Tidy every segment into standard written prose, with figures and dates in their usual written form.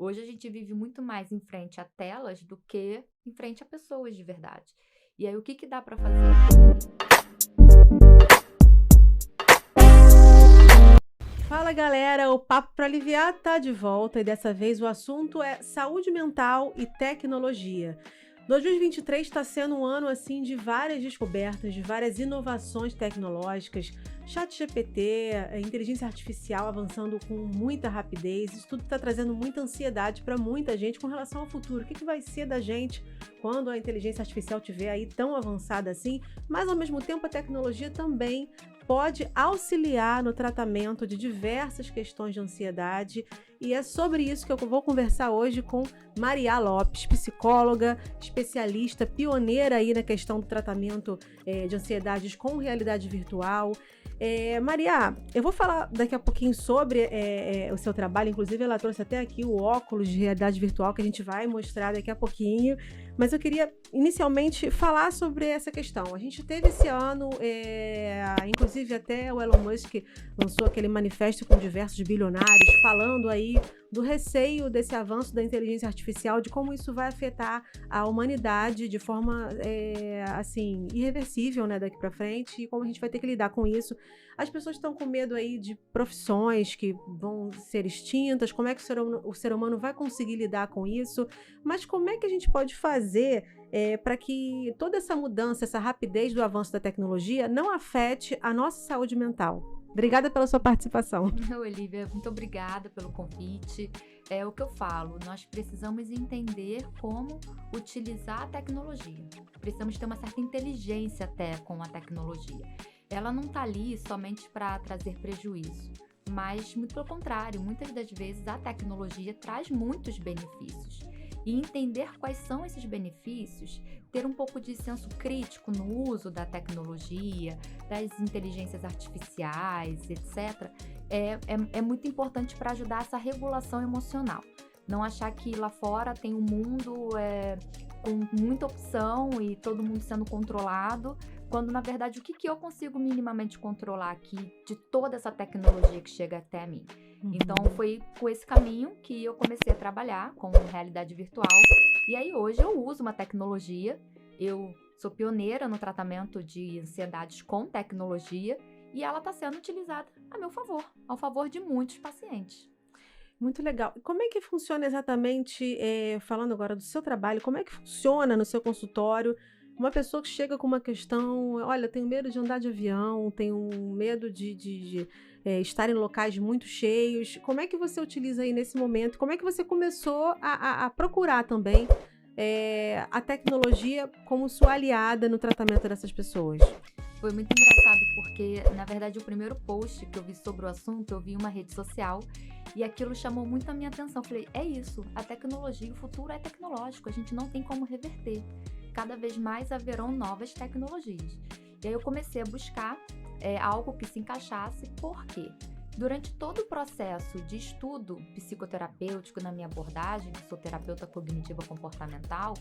Hoje a gente vive muito mais em frente a telas do que em frente a pessoas de verdade. E aí, o que dá para fazer? Fala galera, o Papo para Aliviar tá de volta e dessa vez o assunto é saúde mental e tecnologia. 2023 está sendo um ano assim de várias descobertas, de várias inovações tecnológicas, ChatGPT, inteligência artificial avançando com muita rapidez. Isso tudo está trazendo muita ansiedade para muita gente com relação ao futuro. O que vai ser da gente quando a inteligência artificial estiver aí tão avançada assim? Mas ao mesmo tempo a tecnologia também pode auxiliar no tratamento de diversas questões de ansiedade, e é sobre isso que eu vou conversar hoje com Maria Lopes, psicóloga, especialista, pioneira aí na questão do tratamento de ansiedades com realidade virtual. Maria, eu vou falar daqui a pouquinho sobre o seu trabalho, inclusive ela trouxe até aqui o óculos de realidade virtual que a gente vai mostrar daqui a pouquinho, mas eu queria inicialmente falar sobre essa questão. A gente teve esse ano, inclusive até o Elon Musk lançou aquele manifesto com diversos bilionários falando aí do receio desse avanço da inteligência artificial, de como isso vai afetar a humanidade de forma, assim, irreversível, né, daqui para frente, e como a gente vai ter que lidar com isso. As pessoas estão com medo aí de profissões que vão ser extintas, como é que o ser humano vai conseguir lidar com isso, mas como é que a gente pode fazer para que toda essa mudança, essa rapidez do avanço da tecnologia não afete a nossa saúde mental? Obrigada pela sua participação. Olivia, muito obrigada pelo convite. É o que eu falo, nós precisamos entender como utilizar a tecnologia. Precisamos ter uma certa inteligência até com a tecnologia. Ela não está ali somente para trazer prejuízo, mas muito pelo contrário, muitas das vezes a tecnologia traz muitos benefícios. E entender quais são esses benefícios, ter um pouco de senso crítico no uso da tecnologia, das inteligências artificiais, etc., é muito importante para ajudar essa regulação emocional. Não achar que lá fora tem um mundo com muita opção e todo mundo sendo controlado, quando na verdade o que eu consigo minimamente controlar aqui de toda essa tecnologia que chega até mim. Então foi com esse caminho que eu comecei a trabalhar com realidade virtual, e aí hoje eu uso uma tecnologia, eu sou pioneira no tratamento de ansiedades com tecnologia, e ela está sendo utilizada a meu favor, ao favor de muitos pacientes. Muito legal. Como é que funciona exatamente, falando agora do seu trabalho, como é que funciona no seu consultório uma pessoa que chega com uma questão, olha, tenho medo de andar de avião, tenho medo de estar em locais muito cheios. Como é que você utiliza aí nesse momento? Como é que você começou a procurar também a tecnologia como sua aliada no tratamento dessas pessoas? Foi muito engraçado porque, na verdade, o primeiro post que eu vi sobre o assunto, eu vi em uma rede social e aquilo chamou muito a minha atenção. Falei, é isso, a tecnologia, o futuro é tecnológico, a gente não tem como reverter. Cada vez mais haverão novas tecnologias. E aí eu comecei a buscar algo que se encaixasse, porque durante todo o processo de estudo psicoterapêutico na minha abordagem, sou terapeuta cognitiva comportamental,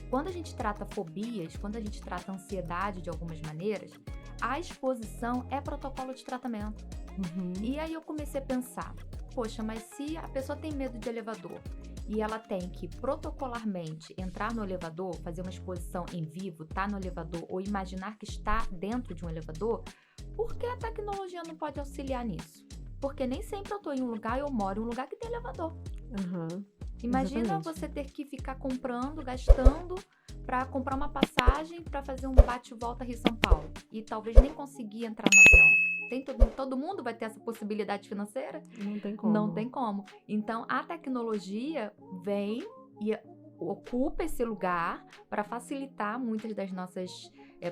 quando a gente trata fobias, quando a gente trata ansiedade de algumas maneiras, a exposição é protocolo de tratamento. E aí eu comecei a pensar, poxa, mas se a pessoa tem medo de elevador e ela tem que protocolarmente entrar no elevador, fazer uma exposição em vivo, estar no elevador ou imaginar que está dentro de um elevador, por que a tecnologia não pode auxiliar nisso? Porque nem sempre eu estou em um lugar, eu moro em um lugar que tem elevador. Imagina Exatamente. você ter que ficar comprando, gastando para comprar uma passagem para fazer um bate-volta Rio-São Paulo e talvez nem conseguir entrar no avião. Todo mundo vai ter essa possibilidade financeira? Não tem como. Não tem como. Então, a tecnologia vem e ocupa esse lugar para facilitar muitas das nossas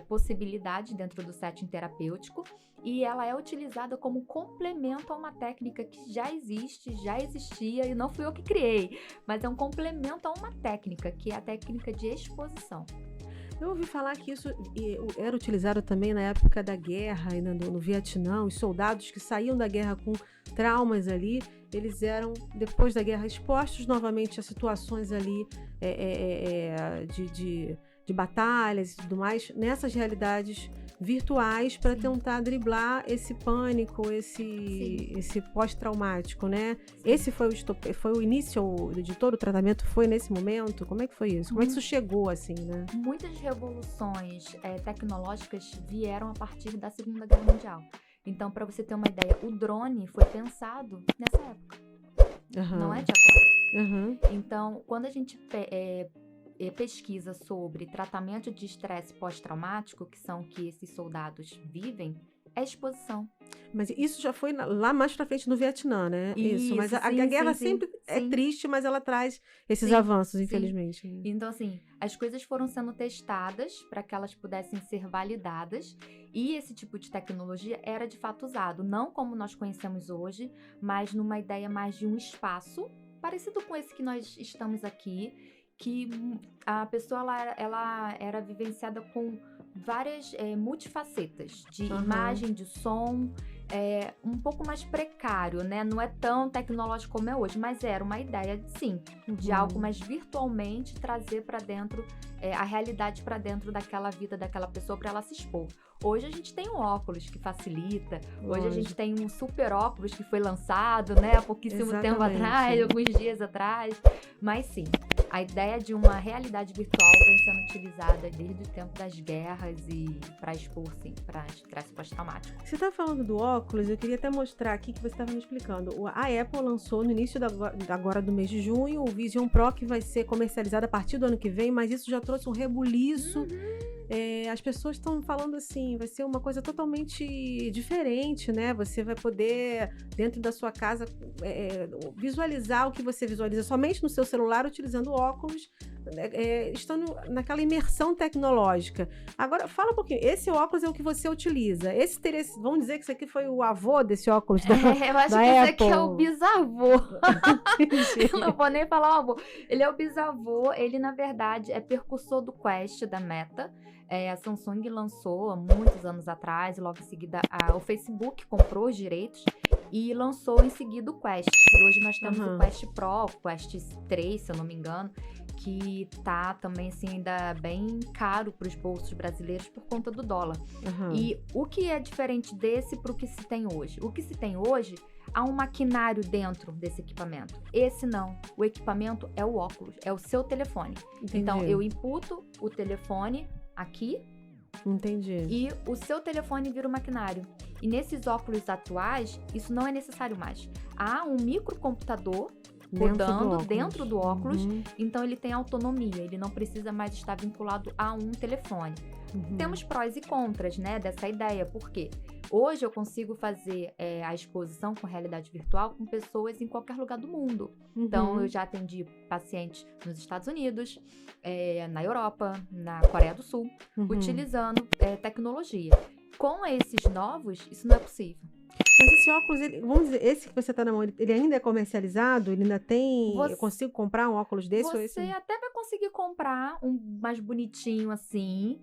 possibilidades dentro do setting terapêutico, e ela é utilizada como complemento a uma técnica que já existe, já existia, e não fui eu que criei, mas é um complemento a uma técnica, que é a técnica de exposição. Eu ouvi falar que isso era utilizado também na época da guerra, ainda no Vietnã. Os soldados que saíam da guerra com traumas ali, eles eram, depois da guerra, expostos novamente a situações ali de batalhas e tudo mais, nessas realidades virtuais para tentar driblar esse pânico, esse pós-traumático, né? Esse foi o início de todo o tratamento, foi nesse momento? Como é que foi isso? Como é que isso chegou assim, né? Muitas revoluções tecnológicas vieram a partir da Segunda Guerra Mundial. Então, para você ter uma ideia, o drone foi pensado nessa época. Não é de agora. Então, quando a gente pesquisa sobre tratamento de estresse pós-traumático, que são que esses soldados vivem, é exposição. Mas isso já foi lá mais pra frente no Vietnã, né? Isso. Mas a guerra sempre é triste, mas ela traz esses avanços, infelizmente. Então, assim, as coisas foram sendo testadas para que elas pudessem ser validadas, e esse tipo de tecnologia era de fato usado, não como nós conhecemos hoje, mas numa ideia mais de um espaço, parecido com esse que nós estamos aqui, que a pessoa ela era vivenciada com várias multifacetas de imagem, de som, um pouco mais precário, né? Não é tão tecnológico como é hoje, mas era uma ideia, sim, de algo mais virtualmente trazer para dentro, a realidade para dentro daquela vida daquela pessoa para ela se expor. Hoje a gente tem um óculos que facilita, hoje a gente tem um super óculos que foi lançado, né, há pouquíssimo tempo atrás, alguns dias atrás, mas sim, a ideia de uma realidade virtual vem sendo utilizada desde o tempo das guerras e para expor, sim, para estresse pós-traumático. Você está falando do óculos, eu queria até mostrar aqui que você estava me explicando. A Apple lançou no início agora do mês de junho o Vision Pro, que vai ser comercializado a partir do ano que vem, mas isso já trouxe um rebuliço. As pessoas estão falando assim, vai ser uma coisa totalmente diferente, né? Você vai poder, dentro da sua casa, visualizar o que você visualiza somente no seu celular, utilizando óculos, estando naquela imersão tecnológica. Agora, fala um pouquinho, esse óculos é o que você utiliza. Vamos dizer que isso aqui foi o avô desse óculos da Apple? Eu acho que esse aqui é o bisavô. Eu não vou nem falar o avô. Ele é o bisavô, ele na verdade é precursor do Quest da Meta. A Samsung lançou há muitos anos atrás, e logo em seguida o Facebook comprou os direitos e lançou em seguida o Quest. E hoje nós temos o Quest Pro, o Quest 3, se eu não me engano, que tá também assim, ainda bem caro para os bolsos brasileiros por conta do dólar. E o que é diferente desse para o que se tem hoje? O que se tem hoje, há um maquinário dentro desse equipamento. Esse não. O equipamento é o óculos, é o seu telefone. Entendi. Então, eu imputo o telefone aqui. Entendi. E o seu telefone vira o maquinário. E nesses óculos atuais, isso não é necessário mais. Há um microcomputador rodando dentro do óculos, então ele tem autonomia, ele não precisa mais estar vinculado a um telefone. Temos prós e contras, né, dessa ideia, porque hoje eu consigo fazer a exposição com realidade virtual com pessoas em qualquer lugar do mundo. Então, eu já atendi pacientes nos Estados Unidos, na Europa, na Coreia do Sul, utilizando tecnologia. Com esses novos, isso não é possível. Mas esse óculos, vamos dizer, esse que você tá na mão, ele ainda é comercializado? Ele ainda tem... Eu consigo comprar um óculos desse? Você até vai conseguir comprar um mais bonitinho assim,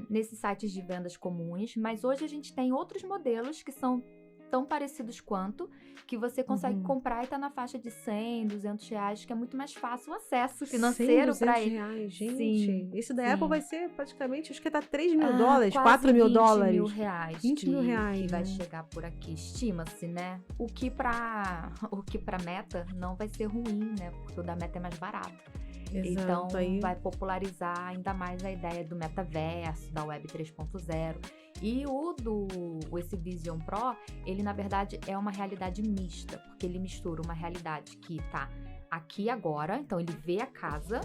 nesses sites de vendas comuns, mas hoje a gente tem outros modelos que são tão parecidos quanto, que você consegue comprar e tá na faixa de 100, 200 reais, que é muito mais fácil o acesso financeiro para ele. Reais, gente. Sim, esse da Apple vai ser praticamente, acho que tá 3 mil dólares, 4 mil dólares. 20 mil reais. 20 mil reais. Que vai chegar por aqui, estima-se, né? O que pra Meta não vai ser ruim, né? Porque o da Meta é mais barato. Exato, então, vai popularizar ainda mais a ideia do metaverso, da Web 3.0. E esse Vision Pro, ele na verdade é uma realidade mista, porque ele mistura uma realidade que tá aqui agora, então ele vê a casa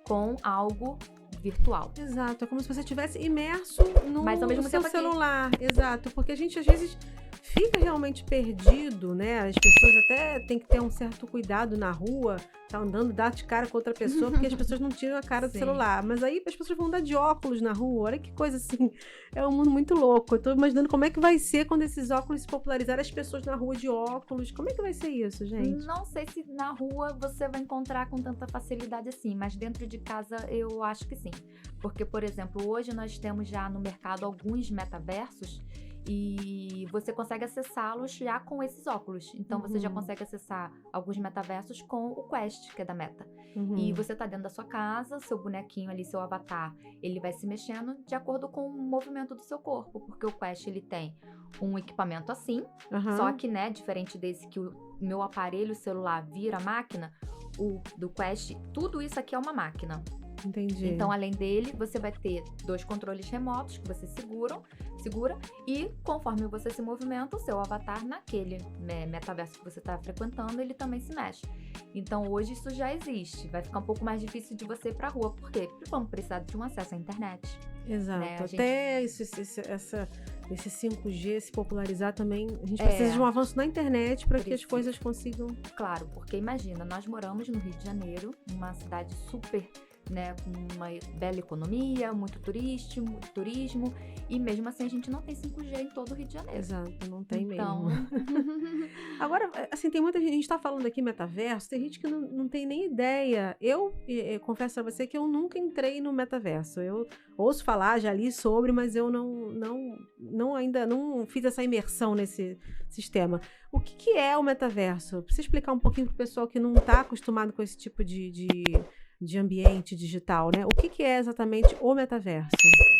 com algo virtual. Exato, é como se você estivesse imerso no seu celular. Exato, porque a gente às vezes fica realmente perdido, né? As pessoas até têm que ter um certo cuidado na rua, tá andando, dar de cara com outra pessoa, porque as pessoas não tiram a cara do celular. Mas aí as pessoas vão andar de óculos na rua, olha que coisa assim, é um mundo muito louco. Eu tô imaginando como é que vai ser quando esses óculos se popularizarem, as pessoas na rua de óculos, como é que vai ser isso, gente? Não sei se na rua você vai encontrar com tanta facilidade assim, mas dentro de casa eu acho que sim. Porque, por exemplo, hoje nós temos já no mercado alguns metaversos E você consegue acessá-los já com esses óculos. Então, você já consegue acessar alguns metaversos com o Quest, que é da Meta. E você tá dentro da sua casa, seu bonequinho ali, seu avatar, ele vai se mexendo de acordo com o movimento do seu corpo. Porque o Quest, ele tem um equipamento assim, só que, né, diferente desse que o meu aparelho celular vira máquina, o do Quest, tudo isso aqui é uma máquina. Entendi. Então, além dele, você vai ter 2 controles remotos que você segura e conforme você se movimenta, o seu avatar naquele metaverso que você está frequentando, ele também se mexe. Então, hoje isso já existe. Vai ficar um pouco mais difícil de você ir pra rua. Por quê? Porque vamos precisar de um acesso à internet. Exato. Né? Até esse 5G se popularizar também, a gente precisa de um avanço na internet para que as coisas consigam... Claro, porque imagina, nós moramos no Rio de Janeiro, uma cidade super... né, com uma bela economia, muito turismo, e mesmo assim a gente não tem 5G em todo o Rio de Janeiro. Exato, não tem então... mesmo. Agora, assim, tem muita gente, a gente tá falando aqui metaverso, tem gente que não tem nem ideia. Eu confesso a você que eu nunca entrei no metaverso. Eu ouço falar, já li sobre, mas eu ainda não fiz essa imersão nesse sistema. O que é o metaverso? Precisa explicar um pouquinho pro pessoal que não tá acostumado com esse tipo de ambiente digital, né? O que é exatamente o metaverso?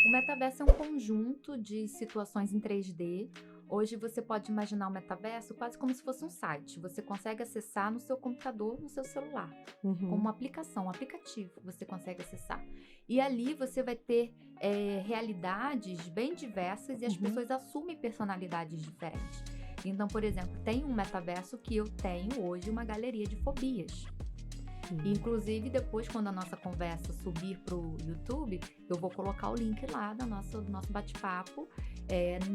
O metaverso é um conjunto de situações em 3D. Hoje você pode imaginar o metaverso quase como se fosse um site. Você consegue acessar no seu computador, no seu celular. Como uma aplicação, um aplicativo, você consegue acessar. E ali você vai ter realidades bem diversas e as pessoas assumem personalidades diferentes. Então, por exemplo, tem um metaverso que eu tenho hoje uma galeria de fobias. Inclusive, depois, quando a nossa conversa subir pro YouTube, eu vou colocar o link lá do nosso bate-papo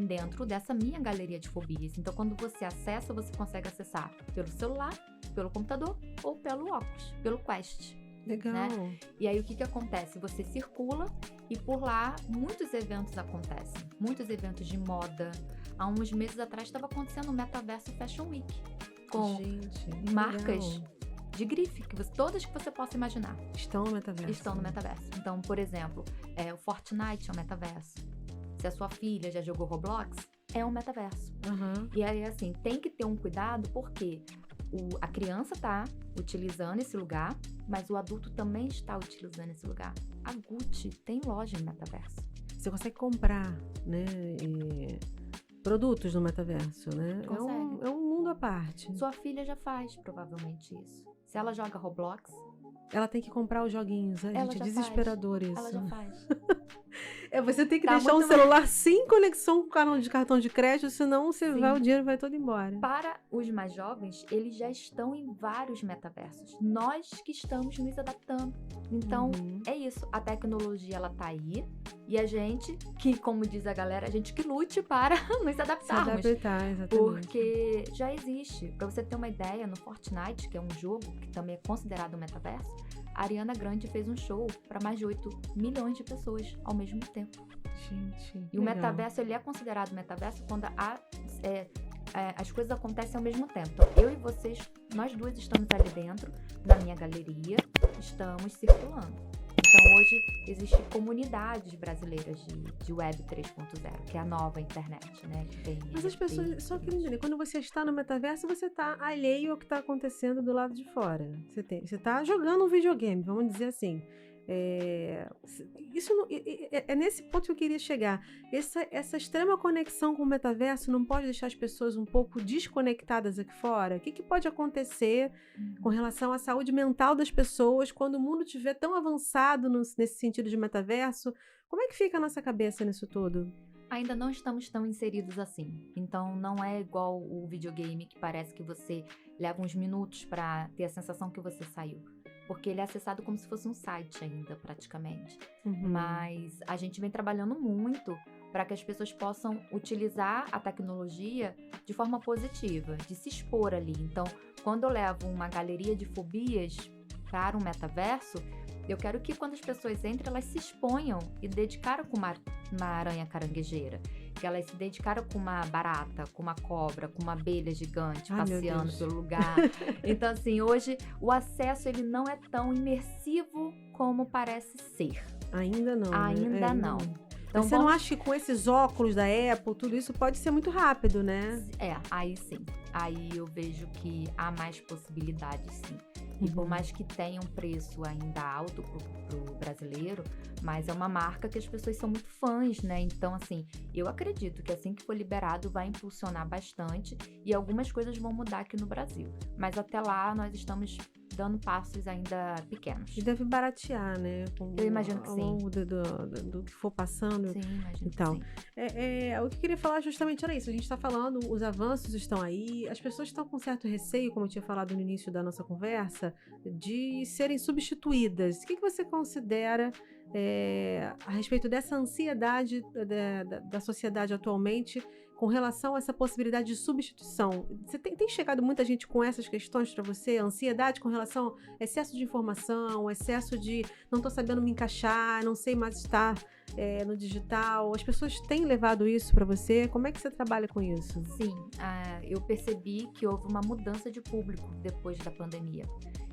dentro dessa minha galeria de fobias. Então, quando você acessa, você consegue acessar pelo celular, pelo computador ou pelo óculos, pelo Quest. Legal. Né? E aí, o que acontece? Você circula e por lá muitos eventos acontecem. Muitos eventos de moda. Há uns meses atrás estava acontecendo o Metaverso Fashion Week. Com marcas... legal. De grife, todas que você possa imaginar. Estão no metaverso. Estão no metaverso. Então, por exemplo, o Fortnite é um metaverso. Se a sua filha já jogou Roblox, é um metaverso. E aí, assim, tem que ter um cuidado, porque a criança tá utilizando esse lugar, mas o adulto também está utilizando esse lugar. A Gucci tem loja em metaverso. Você consegue comprar, né? Produtos no metaverso, né? Consegue. É um mundo à parte. Sua filha já faz, provavelmente, isso. Se ela joga Roblox... Ela tem que comprar os joguinhos, né? Gente, é desesperador isso. Ela já faz. Você tem que deixar um celular sem conexão com o cartão de crédito, senão o dinheiro vai todo embora. Para os mais jovens, eles já estão em vários metaversos. Nós que estamos nos adaptando. Então, é isso. A tecnologia, ela tá aí. E a gente, que, como diz a galera, a gente que lute para nos adaptarmos. Se adaptar, exatamente. Porque já existe. Para você ter uma ideia, no Fortnite, que é um jogo que também é considerado um metaverso, a Ariana Grande fez um show para mais de 8 milhões de pessoas ao mesmo tempo. Gente, e o metaverso, ele é considerado metaverso quando as coisas acontecem ao mesmo tempo. Então, eu e vocês, nós duas estamos ali dentro da minha galeria, estamos circulando. Então, hoje, existem comunidades brasileiras de Web 3.0, que é a nova internet, né? Que tem Mas as pessoas só querem entender, quando você está no metaverso, você está alheio ao que está acontecendo do lado de fora. Você está jogando um videogame, vamos dizer assim. É nesse ponto que eu queria chegar. Essa extrema conexão com o metaverso não pode deixar as pessoas um pouco desconectadas aqui fora? O que pode acontecer com relação à saúde mental das pessoas quando o mundo estiver tão avançado nesse sentido de metaverso? Como é que fica a nossa cabeça nisso tudo? Ainda não estamos tão inseridos assim. Então, não é igual o videogame que parece que você leva uns minutos para ter a sensação que você saiu. Porque ele é acessado como se fosse um site ainda, praticamente. Mas a gente vem trabalhando muito para que as pessoas possam utilizar a tecnologia de forma positiva, de se expor ali. Então, quando eu levo uma galeria de fobias para um metaverso, eu quero que quando as pessoas entrem, elas se exponham e dedicaram com uma aranha caranguejeira. Que elas se dedicaram com uma barata, com uma cobra, com uma abelha gigante passeando pelo lugar. Então, assim, hoje o acesso ele não é tão imersivo como parece ser. Ainda não. Ainda não. Mas você não acha que com esses óculos da Apple, tudo isso pode ser muito rápido, né? Aí sim. Aí eu vejo que há mais possibilidades, sim. E por mais que tenha um preço ainda alto pro brasileiro, mas é uma marca que as pessoas são muito fãs, né? Então, assim, eu acredito que assim que for liberado vai impulsionar bastante e algumas coisas vão mudar aqui no Brasil. Mas até lá nós estamos dando passos ainda pequenos. E deve baratear, né? Eu imagino que ao sim. longo do que for passando. Sim, imagino então, que sim. O que eu queria falar justamente era isso. A gente está falando, os avanços estão aí, as pessoas estão com certo receio, como eu tinha falado no início da nossa conversa, de serem substituídas. O que você considera a respeito dessa ansiedade da sociedade atualmente com relação a essa possibilidade de substituição? Você tem chegado muita gente com essas questões para você? Ansiedade com relação ao excesso de informação, excesso de não estou sabendo me encaixar, não sei mais estar no digital. As pessoas têm levado isso para você? Como é que você trabalha com isso? Sim, eu percebi que houve uma mudança de público depois da pandemia.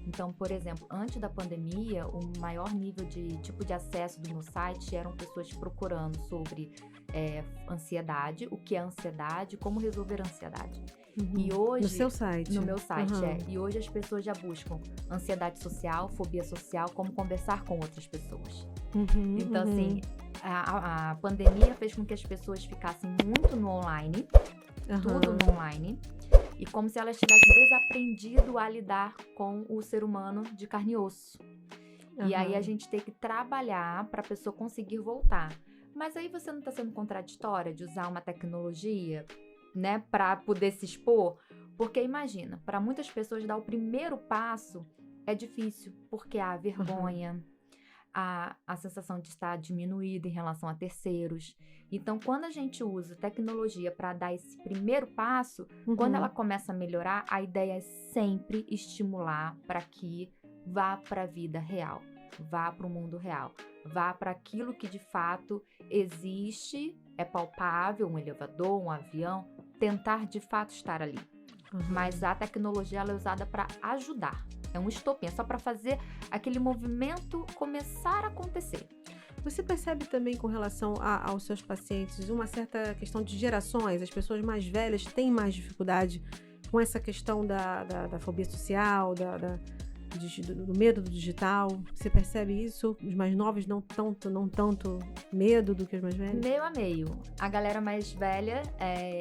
Então, por exemplo, antes da pandemia, o maior nível de tipo de acesso do meu site eram pessoas procurando sobre ansiedade, o que é ansiedade, como resolver a ansiedade. E hoje, no seu site? No meu site, E hoje as pessoas já buscam ansiedade social, fobia social, como conversar com outras pessoas. Então, assim, a pandemia fez com que as pessoas ficassem muito no online, tudo no online, e como se elas tivessem desaprendido a lidar com o ser humano de carne e osso. E aí a gente tem que trabalhar para a pessoa conseguir voltar. Mas aí você não está sendo contraditória de usar uma tecnologia, né, para poder se expor? Porque imagina, para muitas pessoas dar o primeiro passo é difícil, porque há vergonha, a sensação de estar diminuída em relação a terceiros. Então, quando a gente usa tecnologia para dar esse primeiro passo, quando ela começa a melhorar, a ideia é sempre estimular para que vá para a vida real, vá para o mundo real, vá para aquilo que de fato existe, é palpável, um elevador, um avião, tentar de fato estar ali. Mas a tecnologia ela é usada para ajudar. É um estopim, é só para fazer aquele movimento começar a acontecer. Você percebe também com relação aos seus pacientes uma certa questão de gerações? As pessoas mais velhas têm mais dificuldade com essa questão da fobia social, do medo do digital? Você percebe isso? Os mais novos não tanto medo do que os mais velhos? Meio a meio. A galera mais velha,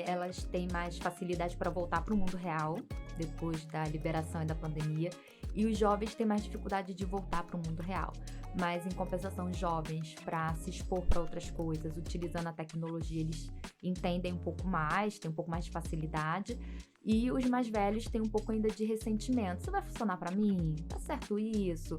elas têm mais facilidade para voltar para o mundo real, depois da liberação e da pandemia. E os jovens têm mais dificuldade de voltar para o mundo real. Mas, em compensação, os jovens, para se expor para outras coisas, utilizando a tecnologia, eles entendem um pouco mais, têm um pouco mais de facilidade. E os mais velhos têm um pouco ainda de ressentimento. Isso vai funcionar para mim? Tá certo isso?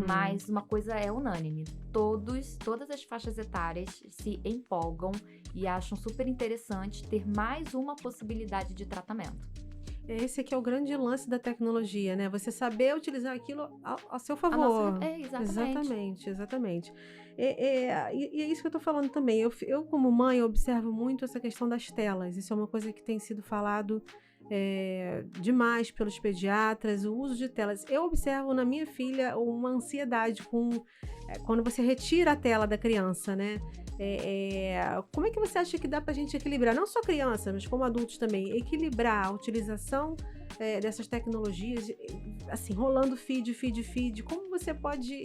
Mas uma coisa é unânime. Todas as faixas etárias se empolgam e acham super interessante ter mais uma possibilidade de tratamento. Esse aqui é o grande lance da tecnologia, né? Você saber utilizar aquilo ao seu favor. Exatamente. E é isso que eu tô falando também. Eu como mãe, observo muito essa questão das telas. Isso é uma coisa que tem sido falado demais pelos pediatras, o uso de telas. Eu observo na minha filha uma ansiedade quando você retira a tela da criança, né? Como é que você acha que dá pra gente equilibrar, não só crianças, mas como adultos também, equilibrar a utilização dessas tecnologias, assim, rolando feed, como você pode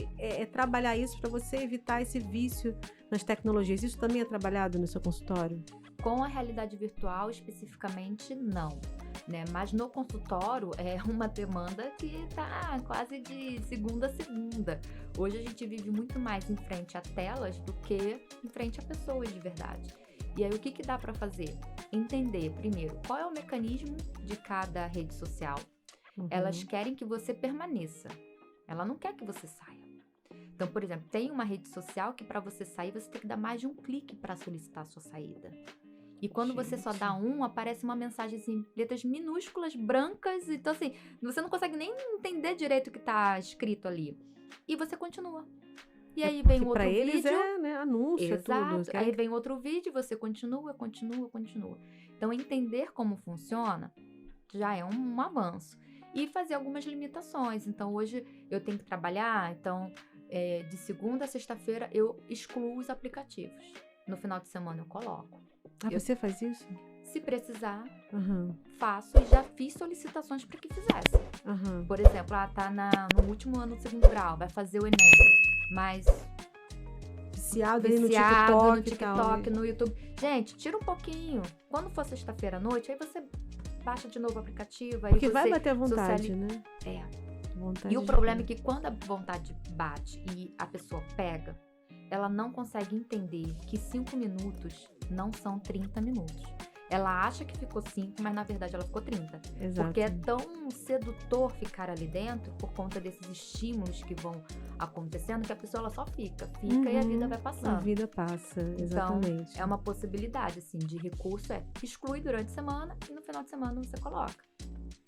trabalhar isso para você evitar esse vício nas tecnologias? Isso também é trabalhado no seu consultório? Com a realidade virtual, especificamente, não. Né? Mas no consultório é uma demanda que está quase de segunda a segunda. Hoje a gente vive muito mais em frente a telas do que em frente a pessoas de verdade. E aí o que dá para fazer? Entender, primeiro, qual é o mecanismo de cada rede social. Elas querem que você permaneça. Ela não quer que você saia. Então, por exemplo, tem uma rede social que para você sair, você tem que dar mais de um clique para solicitar a sua saída. E quando você só dá aparece uma mensagem assim, letras minúsculas, brancas. Então, assim, você não consegue nem entender direito o que tá escrito ali. E você continua. E aí vem outro vídeo. Pra eles anúncio, exato. tudo. Aí vem outro vídeo, você continua. Então, entender como funciona já é um avanço. E fazer algumas limitações. Então, hoje eu tenho que trabalhar. Então, de segunda a sexta-feira, eu excluo os aplicativos. no final de semana eu coloco. Você faz isso? Se precisar, Uhum. faço e já fiz solicitações para que fizesse. Uhum. Por exemplo, tá no último ano do 2º grau, vai fazer o Enem, mas Viciado no TikTok, TikTok, no YouTube. Gente, tira um pouquinho. Quando for sexta-feira à noite, aí você baixa de novo o aplicativo. Aí Porque você vai bater a vontade, né? E o problema é que quando a vontade bate e a pessoa pega, ela não consegue entender que 5 minutos não são 30 minutos. Ela acha que ficou 5, mas na verdade ela ficou 30. Exato. Porque é tão sedutor ficar ali dentro, por conta desses estímulos que vão acontecendo, que a pessoa ela só fica e a vida vai passando. A vida passa, exatamente. Então, é uma possibilidade, assim, de recurso, exclui durante a semana e no final de semana você coloca.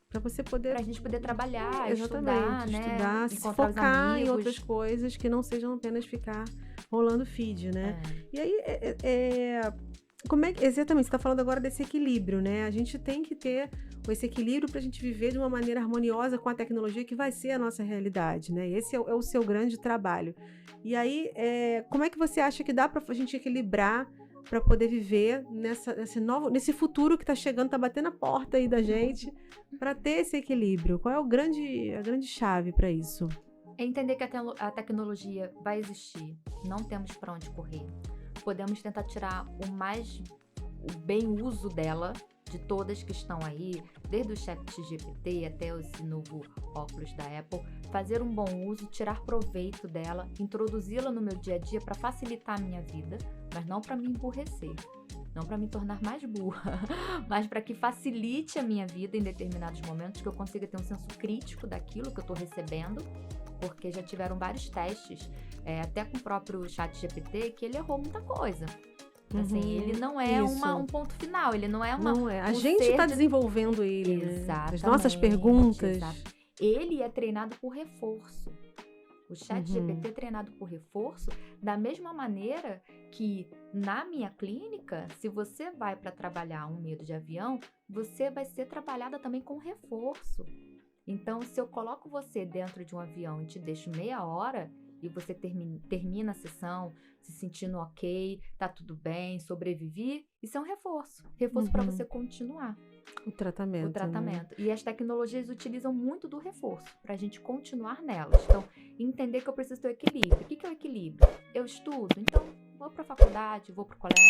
Pra você poder... Pra gente poder trabalhar, exatamente, estudar, se focar em outras coisas que não sejam apenas ficar rolando feed, né? E aí, como é que, exatamente, você está falando agora desse equilíbrio, né? A gente tem que ter esse equilíbrio para a gente viver de uma maneira harmoniosa com a tecnologia que vai ser a nossa realidade, né? Esse é o seu grande trabalho. E aí, como é que você acha que dá para a gente equilibrar para poder viver nesse futuro que está chegando, está batendo a porta aí da gente, para ter esse equilíbrio? Qual é a grande chave para isso? É entender que a tecnologia vai existir, não temos para onde correr. Podemos tentar tirar o bem uso dela, de todas que estão aí, desde o ChatGPT até esse novo óculos da Apple, fazer um bom uso, tirar proveito dela, introduzi-la no meu dia a dia para facilitar a minha vida, mas não para me emburrecer, não para me tornar mais burra, mas para que facilite a minha vida em determinados momentos, que eu consiga ter um senso crítico daquilo que eu estou recebendo, porque já tiveram vários testes, até com o próprio ChatGPT, que ele errou muita coisa. Assim, ele não é um ponto final, ele não é uma... Não é. A gente está desenvolvendo ele, exatamente, né? As nossas perguntas. Ele é treinado por reforço. O ChatGPT é treinado por reforço, da mesma maneira que na minha clínica, se você vai para trabalhar um medo de avião, você vai ser trabalhada também com reforço. Então, se eu coloco você dentro de um avião e te deixo meia hora e você termina a sessão se sentindo ok, tá tudo bem, sobrevivi, isso é um reforço. Reforço para você continuar. O tratamento. Né? E as tecnologias utilizam muito do reforço, para a gente continuar nelas. Então, entender que eu preciso ter o equilíbrio. O que é o equilíbrio? Eu estudo, então vou para a faculdade, vou para o colégio.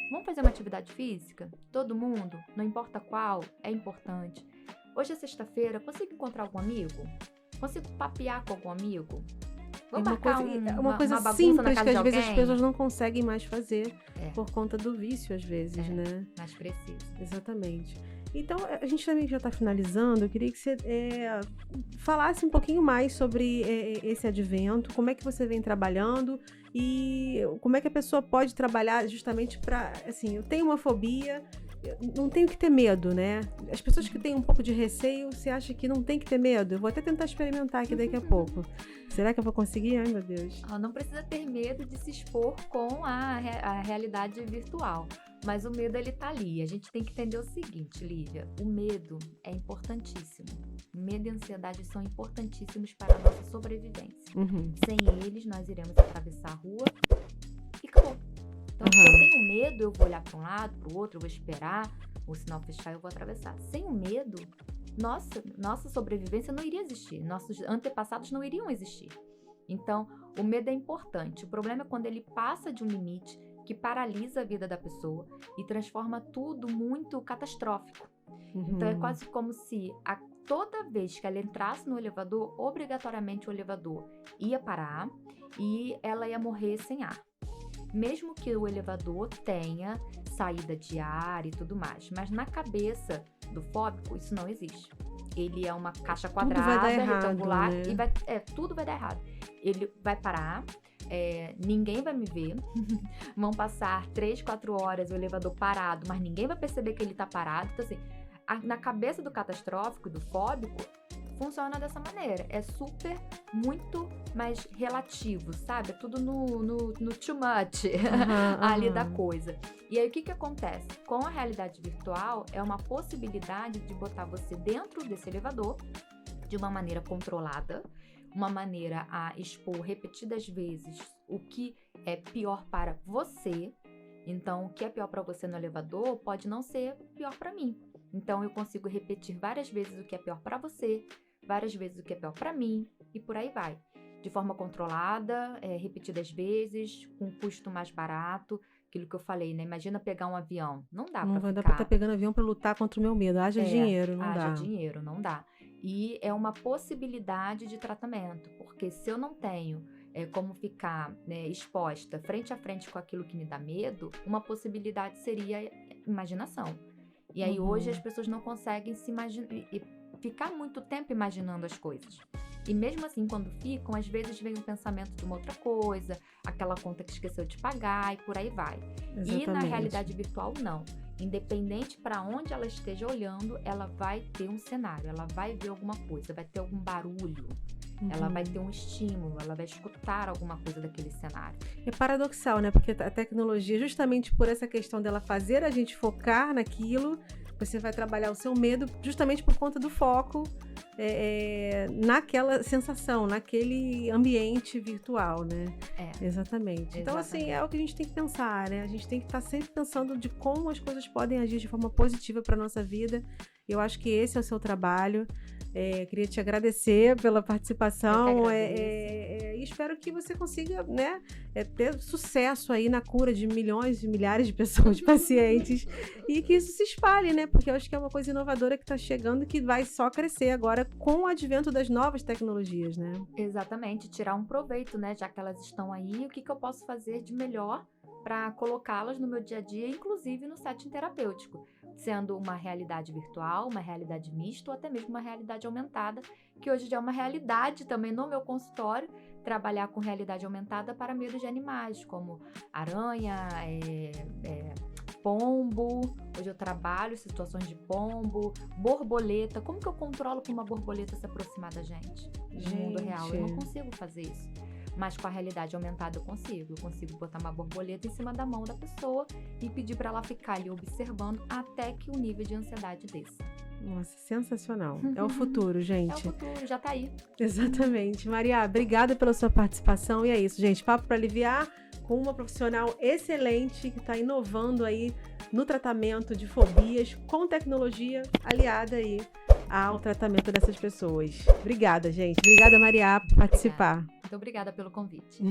Vamos fazer uma atividade física? Todo mundo, não importa qual, é importante. Hoje é sexta-feira, consigo encontrar algum amigo? Consigo papear com algum amigo? Vamos marcar uma coisa simples que às vezes as pessoas não conseguem mais fazer por conta do vício, às vezes, né? Mas precisa. Exatamente. Então, a gente também já está finalizando. Eu queria que você falasse um pouquinho mais sobre esse advento, como é que você vem trabalhando e como é que a pessoa pode trabalhar justamente para, assim, eu tenho uma fobia, não tenho que ter medo, né? As pessoas que têm um pouco de receio, você acha que não tem que ter medo? Eu vou até tentar experimentar aqui daqui a pouco. Será que eu vou conseguir? Ai, meu Deus. Não precisa ter medo de se expor com a realidade virtual. Mas o medo, ele tá ali. A gente tem que entender o seguinte, Lívia. O medo é importantíssimo. Medo e ansiedade são importantíssimos para a nossa sobrevivência. Sem eles, nós iremos atravessar a rua e acabou. Então, se eu tenho medo, eu vou olhar para um lado, para o outro, eu vou esperar o sinal fechar e eu vou atravessar. Sem o medo, nossa sobrevivência não iria existir. Nossos antepassados não iriam existir. Então, o medo é importante. O problema é quando ele passa de um limite que paralisa a vida da pessoa e transforma tudo muito catastrófico. Então, é quase como se toda vez que ela entrasse no elevador, obrigatoriamente o elevador ia parar e ela ia morrer sem ar. Mesmo que o elevador tenha saída de ar e tudo mais, mas na cabeça do fóbico isso não existe. Ele é uma caixa quadrada, retangular, né? E tudo vai dar errado. Ele vai parar, ninguém vai me ver, vão passar 3, 4 horas o elevador parado, mas ninguém vai perceber que ele tá parado. Então, assim, na cabeça do catastrófico, do fóbico, funciona dessa maneira. É muito mais relativo, sabe? É tudo no too much ali da coisa. E aí, o que acontece? Com a realidade virtual, é uma possibilidade de botar você dentro desse elevador de uma maneira controlada, uma maneira a expor repetidas vezes o que é pior para você. Então, o que é pior para você no elevador pode não ser pior para mim. Então, eu consigo repetir várias vezes o que é pior para você, várias vezes o que é pior para mim, e por aí vai. De forma controlada, repetidas vezes, com custo mais barato. Aquilo que eu falei, né? Imagina pegar um avião. Não dá Não para vai dar ficar. pra estar pegando avião pra lutar contra o meu medo. Haja dinheiro, não dá. Haja dinheiro, não dá. E é uma possibilidade de tratamento, porque se eu não tenho como ficar, né, exposta frente a frente com aquilo que me dá medo, uma possibilidade seria imaginação. E aí hoje as pessoas não conseguem se imaginar, ficar muito tempo imaginando as coisas. E mesmo assim, quando ficam, às vezes vem um pensamento de uma outra coisa, aquela conta que esqueceu de pagar e por aí vai. Exatamente. E na realidade virtual, não. Independente para onde ela esteja olhando, ela vai ter um cenário, ela vai ver alguma coisa, vai ter algum barulho, ela vai ter um estímulo, ela vai escutar alguma coisa daquele cenário. É paradoxal, né? Porque a tecnologia, justamente por essa questão dela fazer a gente focar naquilo, você vai trabalhar o seu medo justamente por conta do foco naquela sensação, naquele ambiente virtual, né? Exatamente. Então, assim, é o que a gente tem que pensar, né? A gente tem que estar sempre pensando de como as coisas podem agir de forma positiva para nossa vida. Eu acho que esse é o seu trabalho. Queria te agradecer pela participação e espero que você consiga, né, ter sucesso aí na cura de milhões e milhares de pessoas, de pacientes, e que isso se espalhe, né, porque eu acho que é uma coisa inovadora que está chegando e que vai só crescer agora com o advento das novas tecnologias, né? Exatamente, tirar um proveito, né, já que elas estão aí, o que eu posso fazer de melhor para colocá-las no meu dia a dia, inclusive no setting terapêutico, sendo uma realidade virtual, uma realidade mista ou até mesmo uma realidade aumentada, que hoje já é uma realidade também no meu consultório, trabalhar com realidade aumentada para medos de animais, como aranha, pombo. Hoje eu trabalho situações de pombo, borboleta. Como que eu controlo que uma borboleta se aproximar da gente? No mundo real, eu não consigo fazer isso. Mas com a realidade aumentada eu consigo. Eu consigo botar uma borboleta em cima da mão da pessoa e pedir para ela ficar ali observando até que o nível de ansiedade desça. Nossa, sensacional. É o futuro, gente. É o futuro, já tá aí. Exatamente. Maria, obrigada pela sua participação. E é isso, gente. Papo para Aliviar com uma profissional excelente que está inovando aí no tratamento de fobias com tecnologia aliada aí ao tratamento dessas pessoas. Obrigada, gente. Obrigada, Maria, por participar. Muito obrigada pelo convite.